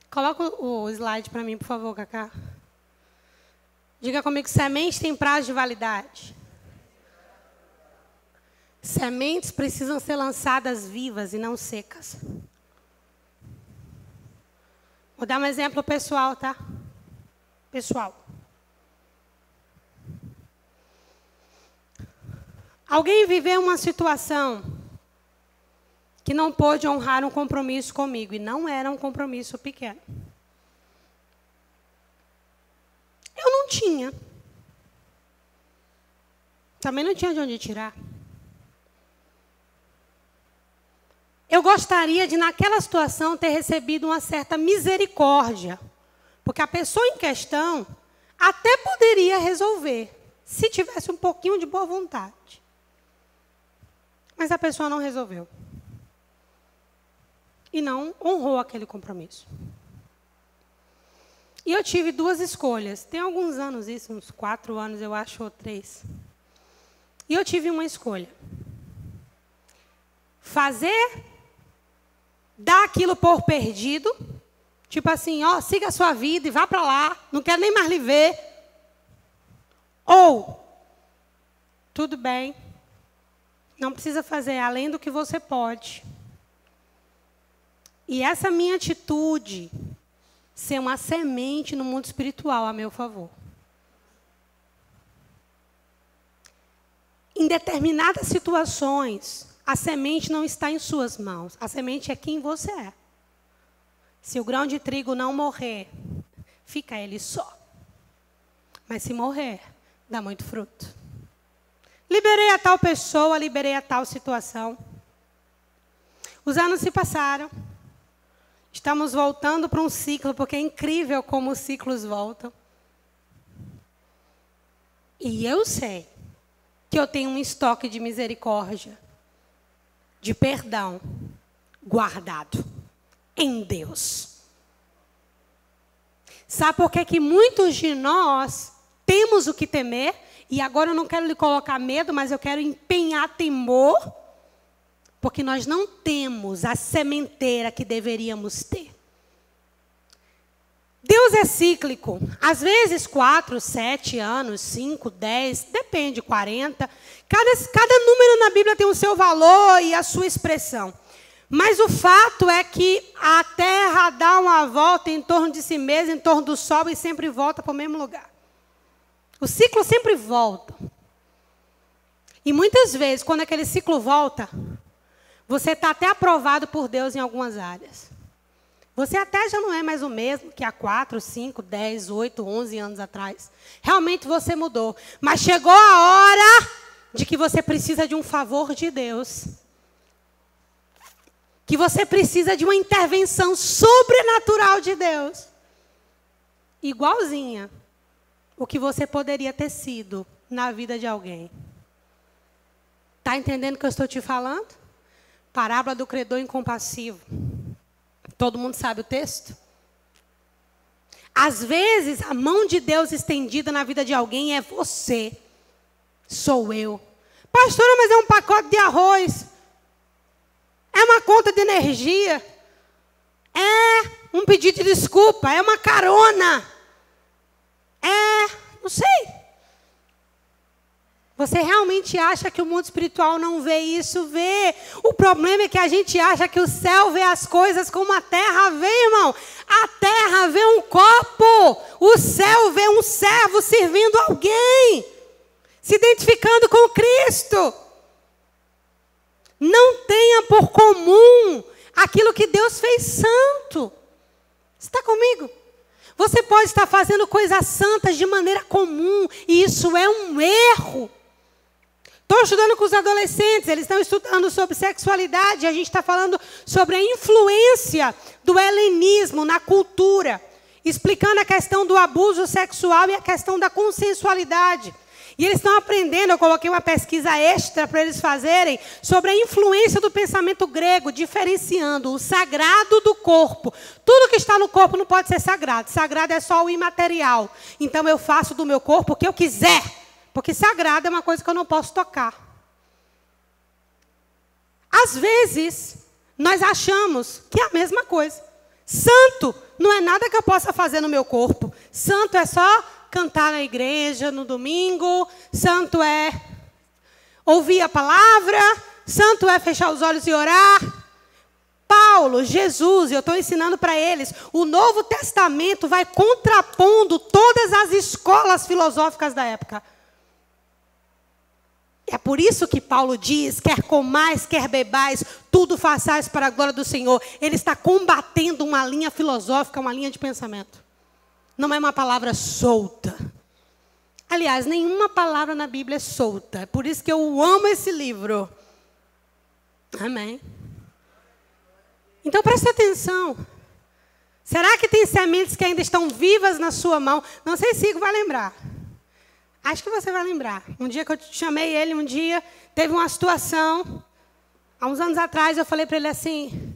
Coloca o slide para mim, por favor, Cacá. Diga comigo, semente tem prazo de validade. Sementes precisam ser lançadas vivas e não secas. Vou dar um exemplo pessoal, tá? Pessoal. Alguém viveu uma situação que não pôde honrar um compromisso comigo. E não era um compromisso pequeno. Eu não tinha. Também não tinha de onde tirar. Eu gostaria de, naquela situação, ter recebido uma certa misericórdia. Porque a pessoa em questão até poderia resolver, se tivesse um pouquinho de boa vontade. Mas a pessoa não resolveu. E não honrou aquele compromisso. E eu tive duas escolhas. Tem alguns anos isso, uns 4 anos, eu acho, ou 3. E eu tive uma escolha. Dar aquilo por perdido. Tipo assim, ó, siga a sua vida e vá para lá. Não quero nem mais lhe ver. Ou, tudo bem. Não precisa fazer além do que você pode. E essa minha atitude ser uma semente no mundo espiritual a meu favor. Em determinadas situações, a semente não está em suas mãos. A semente é quem você é. Se o grão de trigo não morrer, fica ele só. Mas se morrer, dá muito fruto. Liberei a tal pessoa, liberei a tal situação. Os anos se passaram. Estamos voltando para um ciclo, porque é incrível como os ciclos voltam. E eu sei que eu tenho um estoque de misericórdia, de perdão, guardado em Deus. Sabe por que muitos de nós temos o que temer? E agora eu não quero lhe colocar medo, mas eu quero empenhar temor, porque nós não temos a sementeira que deveríamos ter. Deus é cíclico. Às vezes 4, 7 anos, 5, 10, depende, 40. Cada número na Bíblia tem o seu valor e a sua expressão. Mas o fato é que a terra dá uma volta em torno de si mesma, em torno do sol, e sempre volta para o mesmo lugar. O ciclo sempre volta. E muitas vezes, quando aquele ciclo volta, você está até aprovado por Deus em algumas áreas. Você até já não é mais o mesmo que há 4, 5, 10, 8, 11 anos atrás. Realmente você mudou. Mas chegou a hora de que você precisa de um favor de Deus. Que você precisa de uma intervenção sobrenatural de Deus. Igualzinha o que você poderia ter sido na vida de alguém. Está entendendo o que eu estou te falando? Parábola do credor incompassivo. Todo mundo sabe o texto? Às vezes, a mão de Deus estendida na vida de alguém é você. Sou eu. Pastora, mas é um pacote de arroz. É uma conta de energia. É um pedido de desculpa. É uma carona. Não sei. Você realmente acha que o mundo espiritual não vê isso? Vê. O problema é que a gente acha que o céu vê as coisas como a terra vê, irmão. A terra vê um copo. O céu vê um servo servindo alguém. Se identificando com Cristo. Não tenha por comum aquilo que Deus fez santo. Está comigo? Você pode estar fazendo coisas santas de maneira comum. E isso é um erro. Estou estudando com os adolescentes, eles estão estudando sobre sexualidade, a gente está falando sobre a influência do helenismo na cultura, explicando a questão do abuso sexual e a questão da consensualidade. E eles estão aprendendo, eu coloquei uma pesquisa extra para eles fazerem, sobre a influência do pensamento grego, diferenciando o sagrado do corpo. Tudo que está no corpo não pode ser sagrado, sagrado é só o imaterial. Então eu faço do meu corpo o que eu quiser. Porque sagrado é uma coisa que eu não posso tocar. Às vezes, nós achamos que é a mesma coisa. Santo não é nada que eu possa fazer no meu corpo. Santo é só cantar na igreja no domingo. Santo é ouvir a palavra. Santo é fechar os olhos e orar. Paulo, Jesus, eu estou ensinando para eles. O Novo Testamento vai contrapondo todas as escolas filosóficas da época. É por isso que Paulo diz, quer comais, quer bebais, tudo façais para a glória do Senhor. Ele está combatendo uma linha filosófica, uma linha de pensamento. Não é uma palavra solta. Aliás, nenhuma palavra na Bíblia é solta. É por isso que eu amo esse livro. Amém. Então preste atenção. Será que tem sementes que ainda estão vivas na sua mão? Não sei se Igor vai lembrar. Acho que você vai lembrar. Um dia que eu chamei ele, teve uma situação. Há uns anos atrás, eu falei para ele assim,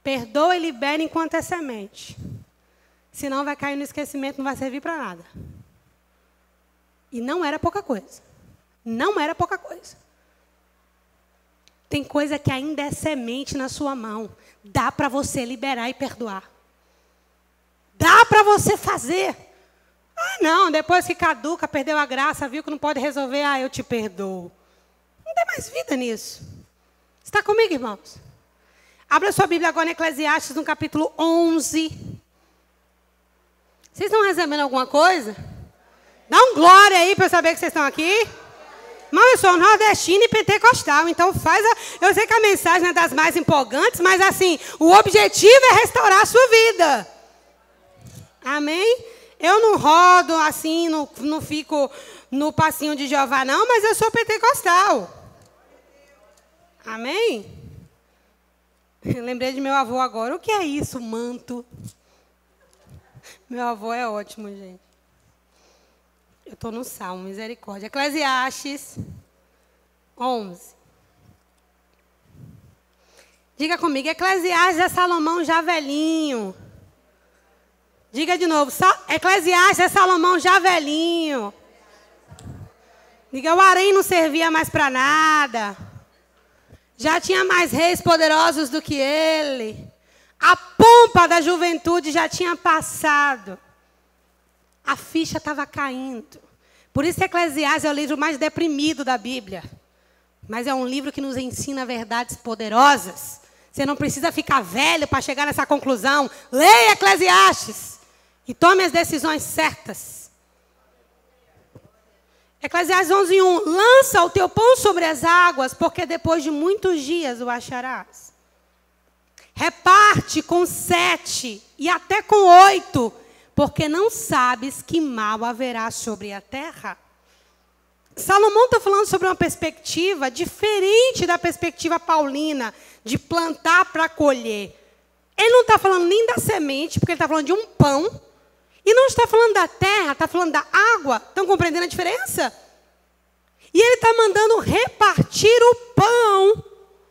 perdoa e libera enquanto é semente. Senão vai cair no esquecimento, não vai servir para nada. E não era pouca coisa. Não era pouca coisa. Tem coisa que ainda é semente na sua mão. Dá para você liberar e perdoar. Dá para você fazer. Ah, não, depois que caduca, perdeu a graça, viu que não pode resolver, eu te perdoo. Não tem mais vida nisso. Está comigo, irmãos? Abra sua Bíblia agora em Eclesiastes, no capítulo 11. Vocês estão recebendo alguma coisa? Dá um glória aí para eu saber que vocês estão aqui. Mas eu sou nordestina e pentecostal, então eu sei que a mensagem não é das mais empolgantes, mas assim, o objetivo é restaurar a sua vida. Amém? Eu não rodo assim, não fico no passinho de Jeová não, mas eu sou pentecostal. Amém? Eu lembrei de meu avô agora. O que é isso, manto? Meu avô é ótimo, gente. Eu estou no Salmo, misericórdia. Eclesiastes 11. Diga comigo, Eclesiastes é Salomão já velhinho. Diga de novo, Eclesiastes é Salomão já velhinho. Diga, o harém não servia mais para nada. Já tinha mais reis poderosos do que ele. A pompa da juventude já tinha passado. A ficha estava caindo. Por isso, Eclesiastes é o livro mais deprimido da Bíblia. Mas é um livro que nos ensina verdades poderosas. Você não precisa ficar velho para chegar nessa conclusão. Leia Eclesiastes e tome as decisões certas. Eclesiastes 11:1. Lança o teu pão sobre as águas, porque depois de muitos dias o acharás. Reparte com 7 e até com 8, porque não sabes que mal haverá sobre a terra. Salomão está falando sobre uma perspectiva diferente da perspectiva paulina, de plantar para colher. Ele não está falando nem da semente, porque ele está falando de um pão. E não está falando da terra, está falando da água. Estão compreendendo a diferença? E ele está mandando repartir o pão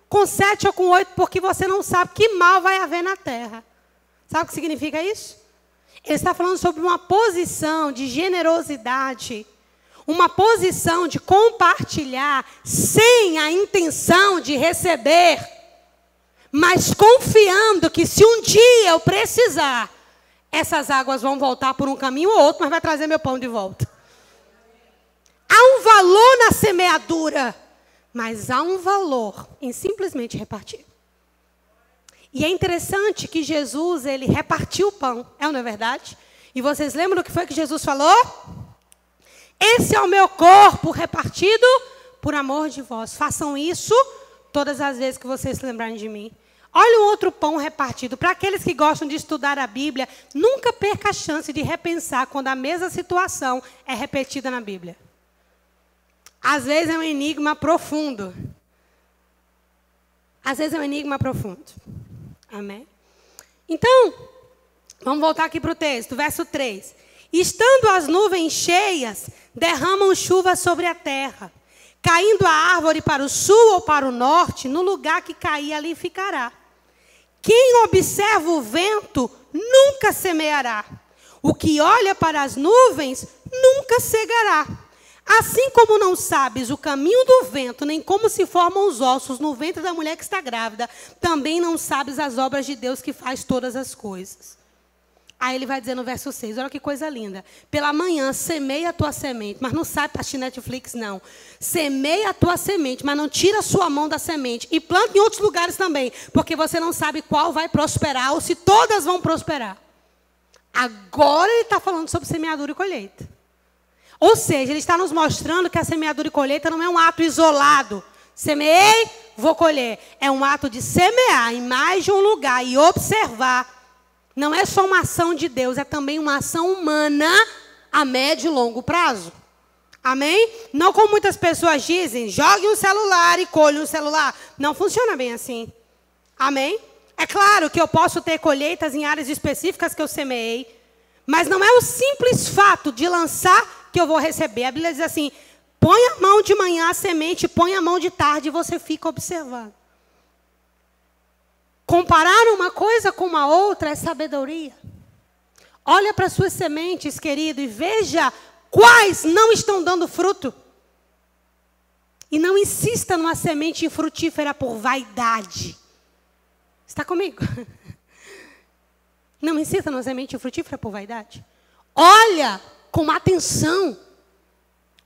com 7 ou com 8, porque você não sabe que mal vai haver na terra. Sabe o que significa isso? Ele está falando sobre uma posição de generosidade, uma posição de compartilhar sem a intenção de receber, mas confiando que se um dia eu precisar, essas águas vão voltar por um caminho ou outro, mas vai trazer meu pão de volta. Há um valor na semeadura, mas há um valor em simplesmente repartir. E é interessante que Jesus, ele repartiu o pão, é ou não é verdade? E vocês lembram do que foi que Jesus falou? Esse é o meu corpo repartido por amor de vós. Façam isso todas as vezes que vocês se lembrarem de mim. Olha um outro pão repartido. Para aqueles que gostam de estudar a Bíblia, nunca perca a chance de repensar quando a mesma situação é repetida na Bíblia. Às vezes é um enigma profundo. Às vezes é um enigma profundo. Amém? Então, vamos voltar aqui para o texto, verso 3. Estando as nuvens cheias, derramam chuva sobre a terra. Caindo a árvore para o sul ou para o norte, no lugar que cair ali ficará. Quem observa o vento nunca semeará. O que olha para as nuvens nunca cegará. Assim como não sabes o caminho do vento, nem como se formam os ossos no ventre da mulher que está grávida, também não sabes as obras de Deus que faz todas as coisas. Aí ele vai dizer no verso 6, olha que coisa linda. Pela manhã, semeia a tua semente, mas não sai para assistir Netflix, não. Semeia a tua semente, mas não tira a sua mão da semente. E planta em outros lugares também, porque você não sabe qual vai prosperar ou se todas vão prosperar. Agora ele está falando sobre semeadura e colheita. Ou seja, ele está nos mostrando que a semeadura e colheita não é um ato isolado. Semeei, vou colher. É um ato de semear em mais de um lugar e observar. Não é só uma ação de Deus, é também uma ação humana a médio e longo prazo. Amém? Não como muitas pessoas dizem, jogue um celular e colhe um celular. Não funciona bem assim. Amém? É claro que eu posso ter colheitas em áreas específicas que eu semeei, mas não é o simples fato de lançar que eu vou receber. A Bíblia diz assim, põe a mão de manhã a semente, põe a mão de tarde e você fica observando. Comparar uma coisa com uma outra é sabedoria. Olha para as suas sementes, querido, e veja quais não estão dando fruto. E não insista numa semente infrutífera por vaidade. Está comigo? Não insista numa semente infrutífera por vaidade. Olha com atenção.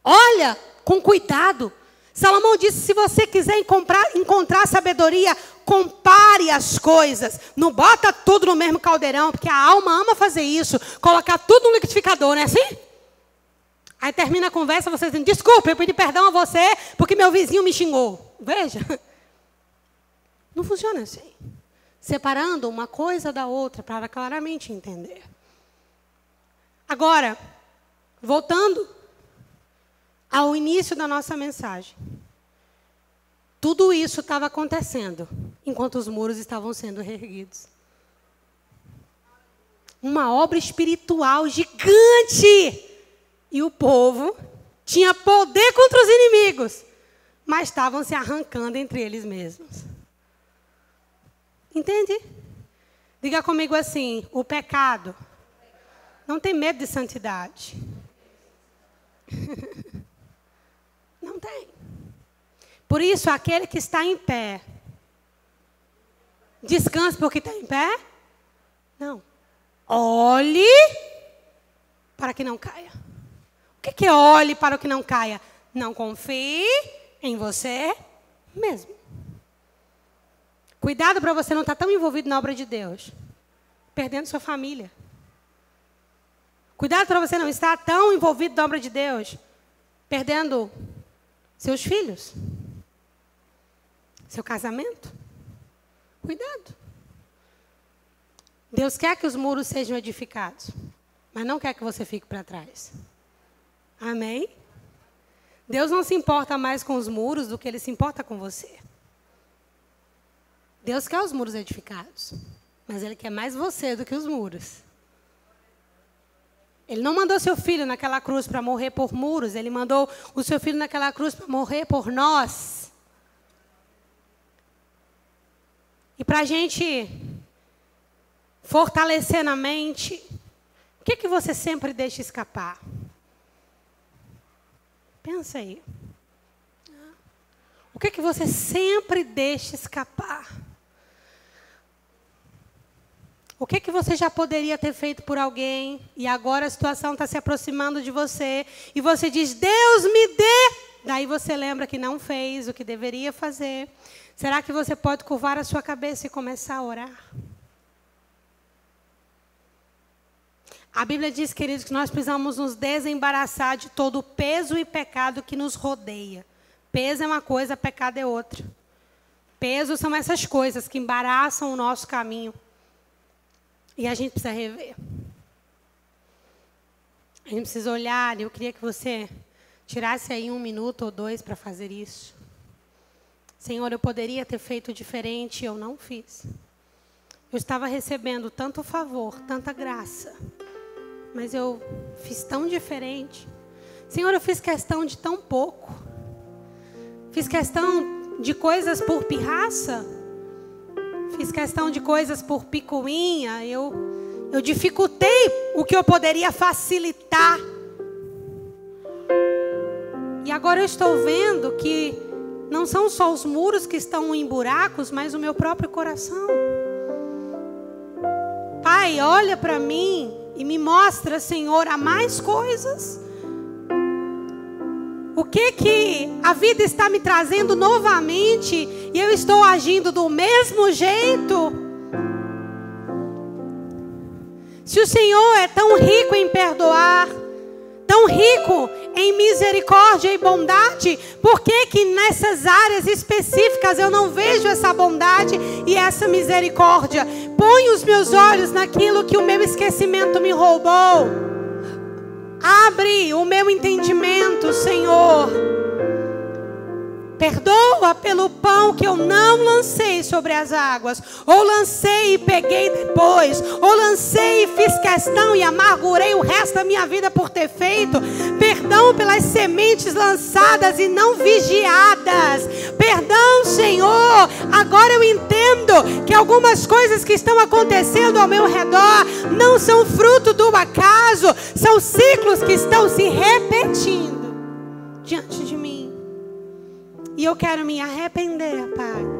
Olha com cuidado. Salomão disse, se você quiser encontrar sabedoria, compare as coisas. Não bota tudo no mesmo caldeirão, porque a alma ama fazer isso. Colocar tudo no liquidificador, não é assim? Aí termina a conversa, você dizendo, desculpa, eu pedi perdão a você porque meu vizinho me xingou. Veja, não funciona assim. Separando uma coisa da outra para claramente entender. Agora, voltando ao início da nossa mensagem. Tudo isso estava acontecendo enquanto os muros estavam sendo reerguidos. Uma obra espiritual gigante. E o povo tinha poder contra os inimigos, mas estavam se arrancando entre eles mesmos. Entende? Diga comigo assim, o pecado não tem medo de santidade. Não tem. Por isso, aquele que está em pé, descanse porque está em pé? Não. Olhe para que não caia. O que é olhe para que não caia? Não confie em você mesmo. Cuidado para você não estar tão envolvido na obra de Deus, perdendo sua família. Cuidado para você não estar tão envolvido na obra de Deus, perdendo seus filhos, seu casamento. Cuidado. Deus quer que os muros sejam edificados, mas não quer que você fique para trás. Amém? Deus não se importa mais com os muros do que Ele se importa com você. Deus quer os muros edificados, mas Ele quer mais você do que os muros. Ele não mandou seu filho naquela cruz para morrer por muros, Ele mandou o seu filho naquela cruz para morrer por nós. E para a gente fortalecer na mente, o que você sempre deixa escapar? Pensa aí. O que você sempre deixa escapar? O que você já poderia ter feito por alguém e agora a situação está se aproximando de você e você diz, Deus me dê. Daí você lembra que não fez o que deveria fazer. Será que você pode curvar a sua cabeça e começar a orar? A Bíblia diz, queridos, que nós precisamos nos desembaraçar de todo o peso e pecado que nos rodeia. Peso é uma coisa, pecado é outra. Peso são essas coisas que embaraçam o nosso caminho. E a gente precisa rever. A gente precisa olhar, e eu queria que você tirasse aí 1 minuto ou 2 para fazer isso. Senhor, eu poderia ter feito diferente, eu não fiz. Eu estava recebendo tanto favor, tanta graça, mas eu fiz tão diferente. Senhor, eu fiz questão de tão pouco. Fiz questão de coisas por pirraça. Fiz questão de coisas por picuinha. Eu dificultei o que eu poderia facilitar. E agora eu estou vendo que não são só os muros que estão em buracos, mas o meu próprio coração. Pai, olha para mim e me mostra, Senhor, há mais coisas. O que a vida está me trazendo novamente e eu estou agindo do mesmo jeito? Se o Senhor é tão rico em perdoar, tão rico em misericórdia e bondade, por que nessas áreas específicas eu não vejo essa bondade e essa misericórdia? Põe os meus olhos naquilo que o meu esquecimento me roubou. Abre o meu entendimento, Senhor. Perdoa pelo pão que eu não lancei sobre as águas, ou lancei e peguei depois, ou lancei e fiz questão e amargurei o resto da minha vida por ter feito. Perdão pelas sementes lançadas e não vigiadas. Perdão, Senhor. Agora eu entendo que algumas coisas que estão acontecendo ao meu redor não são fruto do acaso, são ciclos que estão se repetindo diante de mim. E eu quero me arrepender, Pai.